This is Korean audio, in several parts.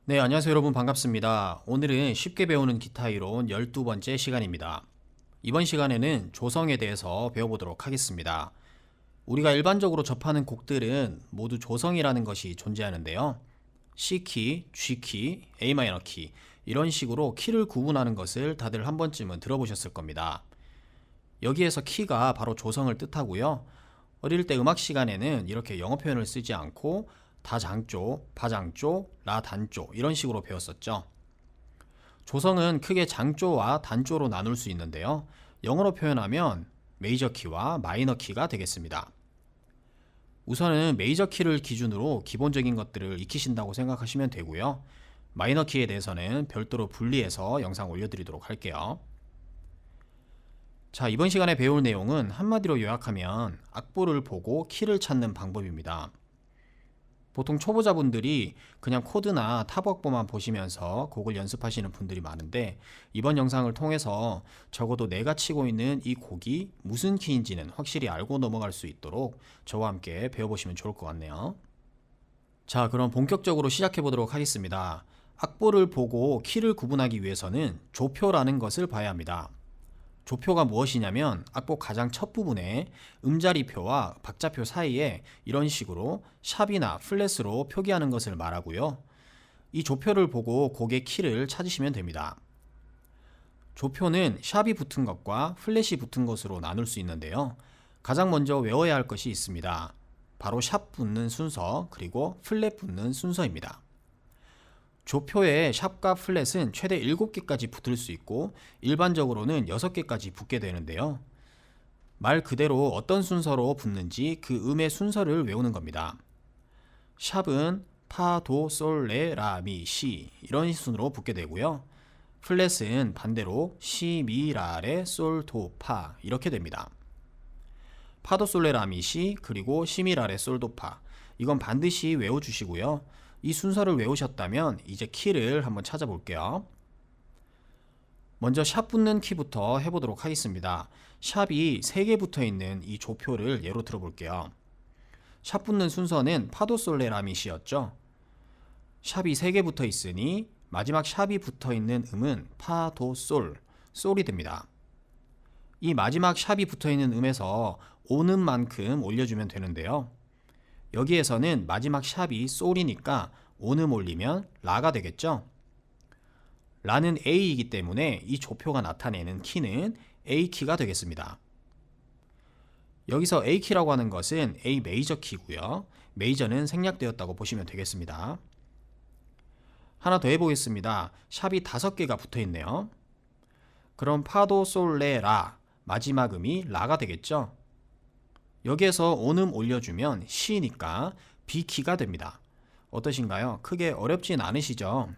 네, 안녕하세요 여러분 반갑습니다. 오늘은 쉽게 배우는 기타 이론 12번째 시간입니다. 이번 시간에는 조성에 대해서 배워보도록 하겠습니다. 우리가 일반적으로 접하는 곡들은 모두 조성이라는 것이 존재하는데요. C키, G키, A마이너키 이런 식으로 키를 구분하는 것을 다들 한 번쯤은 들어보셨을 겁니다. 여기에서 키가 바로 조성을 뜻하고요. 어릴 때 음악 시간에는 이렇게 영어 표현을 쓰지 않고 다장조, 바장조, 라단조 이런 식으로 배웠었죠. 조성은 크게 장조와 단조로 나눌 수 있는데요. 영어로 표현하면 메이저 키와 마이너 키가 되겠습니다. 우선은 메이저 키를 기준으로 기본적인 것들을 익히신다고 생각하시면 되고요. 마이너 키에 대해서는 별도로 분리해서 영상 올려드리도록 할게요. 자, 이번 시간에 배울 내용은 한마디로 요약하면 악보를 보고 키를 찾는 방법입니다. 보통 초보자분들이 그냥 코드나 탑악보만 보시면서 곡을 연습하시는 분들이 많은데, 이번 영상을 통해서 적어도 내가 치고 있는 이 곡이 무슨 키인지는 확실히 알고 넘어갈 수 있도록 저와 함께 배워보시면 좋을 것 같네요. 자, 그럼 본격적으로 시작해 보도록 하겠습니다. 악보를 보고 키를 구분하기 위해서는 조표라는 것을 봐야 합니다. 조표가 무엇이냐면 악보 가장 첫 부분에 음자리표와 박자표 사이에 이런 식으로 샵이나 플랫으로 표기하는 것을 말하고요. 이 조표를 보고 곡의 키를 찾으시면 됩니다. 조표는 샵이 붙은 것과 플랫이 붙은 것으로 나눌 수 있는데요. 가장 먼저 외워야 할 것이 있습니다. 바로 샵 붙는 순서 그리고 플랫 붙는 순서입니다. 조표에 샵과 플랫은 최대 7개까지 붙을 수 있고 일반적으로는 6개까지 붙게 되는데요. 말 그대로 어떤 순서로 붙는지 그 음의 순서를 외우는 겁니다. 샵은 파, 도, 솔, 레, 라, 미, 시 이런 순으로 붙게 되고요. 플랫은 반대로 시, 미, 라, 레, 솔, 도, 파 이렇게 됩니다. 파도, 솔, 레, 라, 미, 시 그리고 시, 미, 라, 레, 솔, 도, 파 이건 반드시 외워주시고요. 이 순서를 외우셨다면 이제 키를 한번 찾아볼게요. 먼저 샵 붙는 키부터 해보도록 하겠습니다. 샵이 3개 붙어 있는 이 조표를 예로 들어볼게요. 샵 붙는 순서는 파도 솔레 라미시였죠. 샵이 3개 붙어 있으니 마지막 샵이 붙어 있는 음은 파도 솔, 솔이 됩니다. 이 마지막 샵이 붙어 있는 음에서 오는 만큼 올려주면 되는데요. 여기에서는 마지막 샵이 솔이니까 오음 올리면 라가 되겠죠. 라는 A이기 때문에 이 조표가 나타내는 키는 A키가 되겠습니다. 여기서 A키라고 하는 것은 A 메이저 키고요. 메이저는 생략되었다고 보시면 되겠습니다. 하나 더 해보겠습니다. 샵이 5개가 붙어 있네요. 그럼 파도 솔 레 라 마지막 음이 라가 되겠죠. 여기에서 온음 올려주면 C니까 B키가 됩니다. 어떠신가요? 크게 어렵진 않으시죠?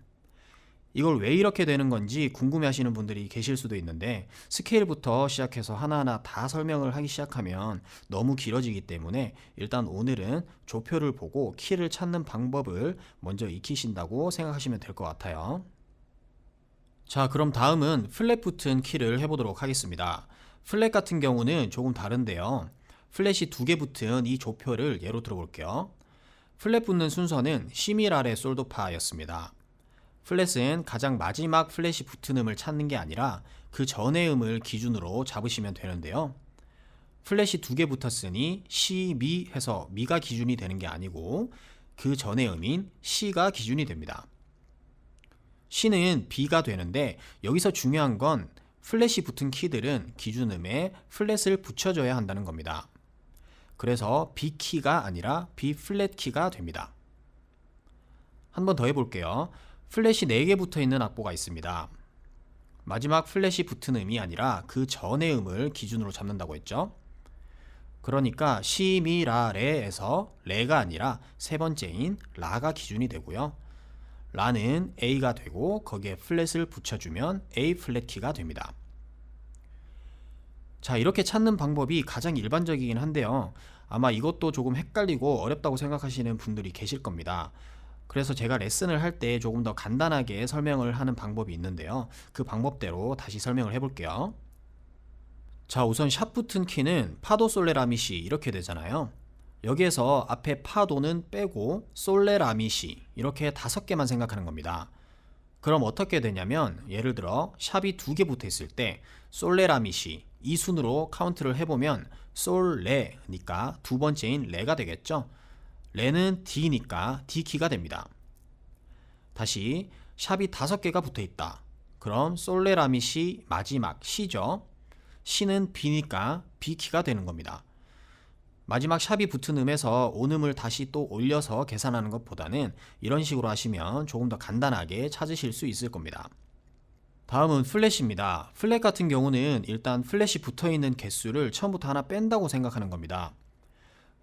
이걸 왜 이렇게 되는 건지 궁금해 하시는 분들이 계실 수도 있는데 스케일부터 시작해서 하나하나 다 설명을 하기 시작하면 너무 길어지기 때문에 일단 오늘은 조표를 보고 키를 찾는 방법을 먼저 익히신다고 생각하시면 될 것 같아요. 자, 그럼 다음은 플랫 붙은 키를 해보도록 하겠습니다. 플랫 같은 경우는 조금 다른데요. 플랫이 2개 붙은 이 조표를 예로 들어볼게요. 플랫 붙는 순서는 시미라레 솔도파였습니다. 플랫은 가장 마지막 플랫이 붙은 음을 찾는 게 아니라 그 전의 음을 기준으로 잡으시면 되는데요. 플랫이 2개 붙었으니 시, 미 해서 미가 기준이 되는 게 아니고 그 전의 음인 시가 기준이 됩니다. 시는 B가 되는데 여기서 중요한 건 플랫이 붙은 키들은 기준음에 플랫을 붙여줘야 한다는 겁니다. 그래서 B키가 아니라 B 플랫 키가 됩니다. 한 번 더 해볼게요. 플랫이 4개 붙어 있는 악보가 있습니다. 마지막 플랫이 붙은 음이 아니라 그 전의 음을 기준으로 잡는다고 했죠. 그러니까 시, 미, 라, 레에서 레가 아니라 세 번째인 라가 기준이 되고요. 라는 A가 되고 거기에 플랫을 붙여주면 A 플랫 키가 됩니다. 자, 이렇게 찾는 방법이 가장 일반적이긴 한데요. 아마 이것도 조금 헷갈리고 어렵다고 생각하시는 분들이 계실 겁니다. 그래서 제가 레슨을 할 때 조금 더 간단하게 설명을 하는 방법이 있는데요. 그 방법대로 다시 설명을 해볼게요. 자, 우선 샵 붙은 키는 파도 솔레 라미시 이렇게 되잖아요. 여기에서 앞에 파도는 빼고 솔레라미시 이렇게 5개만 생각하는 겁니다. 그럼 어떻게 되냐면 예를 들어 샵이 2개 붙어 있을 때 솔레라미시 이 순으로 카운트를 해보면 솔레니까 두 번째인 레가 되겠죠. 레는 D니까 D키가 됩니다. 다시 샵이 5개가 붙어 있다. 그럼 솔레라미시 마지막 C죠. C는 B니까 B키가 되는 겁니다. 마지막 샵이 붙은 음에서 온음을 다시 또 올려서 계산하는 것보다는 이런 식으로 하시면 조금 더 간단하게 찾으실 수 있을 겁니다. 다음은 플랫입니다. 플랫 같은 경우는 일단 플랫이 붙어있는 개수를 처음부터 하나 뺀다고 생각하는 겁니다.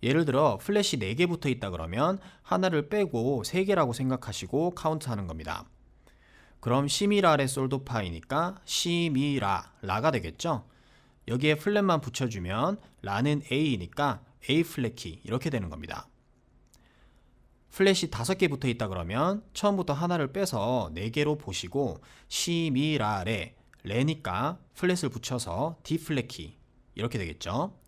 예를 들어 플랫이 4개 붙어 있다 그러면 하나를 빼고 3개라고 생각하시고 카운트하는 겁니다. 그럼 시미라레 솔도파이니까 시미라 라가 되겠죠. 여기에 플랫만 붙여주면 라는 A니까 A 플랫키 이렇게 되는 겁니다. 플랫이 5개 붙어 있다 그러면 처음부터 하나를 빼서 4개로 보시고 시미라레 레니까 플랫을 붙여서 D 플랫키 이렇게 되겠죠.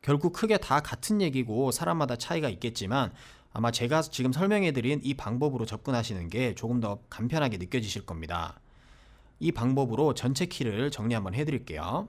결국 크게 다 같은 얘기고 사람마다 차이가 있겠지만 아마 제가 지금 설명해드린 이 방법으로 접근하시는 게 조금 더 간편하게 느껴지실 겁니다. 이 방법으로 전체 키를 정리 한번 해드릴게요.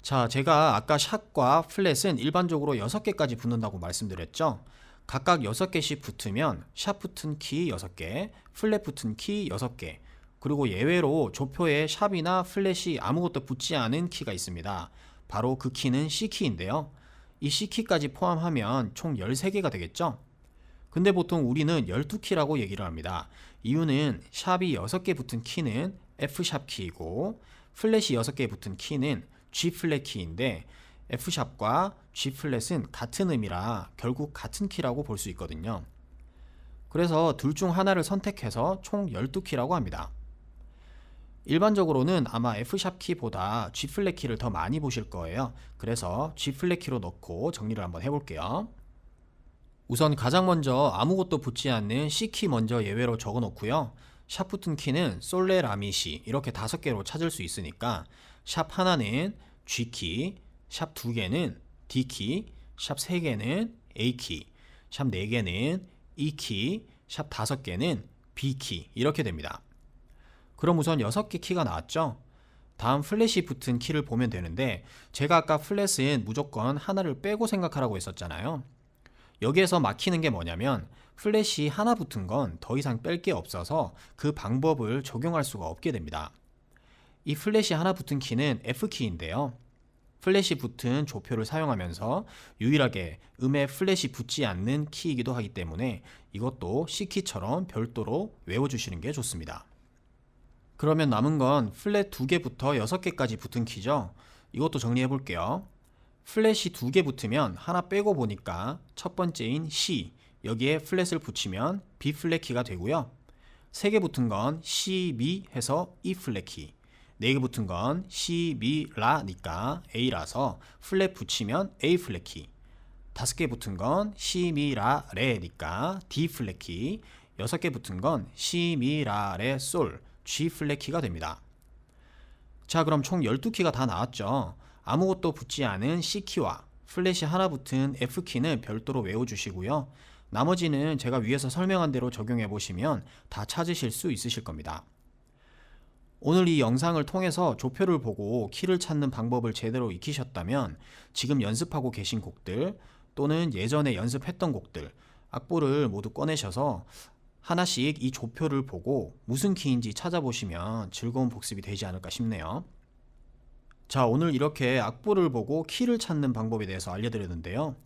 자, 제가 아까 샷과 플랫은 일반적으로 6개까지 붙는다고 말씀드렸죠. 각각 6개씩 붙으면 샷 붙은 키 6개, 플랫 붙은 키 6개, 그리고 예외로 조표에 샵이나 플랫이 아무것도 붙지 않은 키가 있습니다. 바로 그 키는 C키인데요. 이 C키까지 포함하면 총 13개가 되겠죠. 근데 보통 우리는 12키라고 얘기를 합니다. 이유는 샵이 6개 붙은 키는 F샵 키이고 플랫이 6개 붙은 키는 G 플랫 키인데 F샵과 G 플랫은 같은 의미라 결국 같은 키라고 볼 수 있거든요. 그래서 둘 중 하나를 선택해서 총 12키라고 합니다. 일반적으로는 아마 F샵 키보다 G 플랫 키를 더 많이 보실 거예요. 그래서 G 플랫 키로 넣고 정리를 한번 해볼게요. 우선 가장 먼저 아무것도 붙지 않는 C키 먼저 예외로 적어 놓고요. 샵 붙은 키는 솔레라미시 이렇게 5개로 찾을 수 있으니까 샵 하나는 G키, 샵 2개는 D키, 샵 3개는 A키, 샵 4개는 E키, 샵 5개는 B키 이렇게 됩니다. 그럼 우선 6개 키가 나왔죠? 다음 플랫이 붙은 키를 보면 되는데 제가 아까 플랫은 무조건 하나를 빼고 생각하라고 했었잖아요. 여기에서 막히는 게 뭐냐면 플랫이 하나 붙은 건 더 이상 뺄 게 없어서 그 방법을 적용할 수가 없게 됩니다. 이 플랫이 하나 붙은 키는 F키인데요. 플랫이 붙은 조표를 사용하면서 유일하게 음에 플랫이 붙지 않는 키이기도 하기 때문에 이것도 C키처럼 별도로 외워주시는 게 좋습니다. 그러면 남은 건 플랫 2개부터 6개까지 붙은 키죠. 이것도 정리해 볼게요. 플랫이 2개 붙으면 하나 빼고 보니까 첫 번째인 C 여기에 플랫을 붙이면 B 플랫 키가 되고요. 3개 붙은 건 C, B 해서 E 플랫 키, 4개 붙은 건 C, B, 라니까 A라서 플랫 붙이면 A 플랫 키, 5개 붙은 건 C, 미, 라, 레니까 D 플랫 키, 6개 붙은 건 C, 미, 라, 레, 솔, G 플랫 키가 됩니다. 자, 그럼 총 12키가 다 나왔죠. 아무것도 붙지 않은 C키와 플랫이 하나 붙은 F키는 별도로 외워주시고요. 나머지는 제가 위에서 설명한 대로 적용해 보시면 다 찾으실 수 있으실 겁니다. 오늘 이 영상을 통해서 조표를 보고 키를 찾는 방법을 제대로 익히셨다면 지금 연습하고 계신 곡들 또는 예전에 연습했던 곡들, 악보를 모두 꺼내셔서 하나씩 이 조표를 보고 무슨 키인지 찾아보시면 즐거운 복습이 되지 않을까 싶네요. 자, 오늘 이렇게 악보를 보고 키를 찾는 방법에 대해서 알려드렸는데요.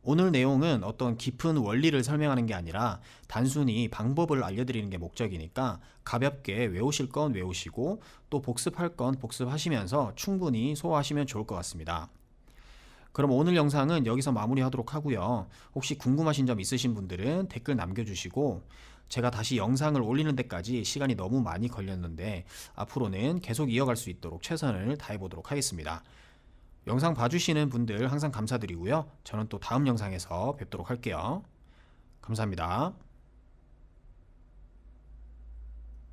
오늘 내용은 어떤 깊은 원리를 설명하는 게 아니라 단순히 방법을 알려드리는 게 목적이니까 가볍게 외우실 건 외우시고 또 복습할 건 복습하시면서 충분히 소화하시면 좋을 것 같습니다. 그럼 오늘 영상은 여기서 마무리하도록 하고요. 혹시 궁금하신 점 있으신 분들은 댓글 남겨주시고 제가 다시 영상을 올리는 데까지 시간이 너무 많이 걸렸는데 앞으로는 계속 이어갈 수 있도록 최선을 다해보도록 하겠습니다. 영상 봐주시는 분들 항상 감사드리고요. 저는 또 다음 영상에서 뵙도록 할게요. 감사합니다.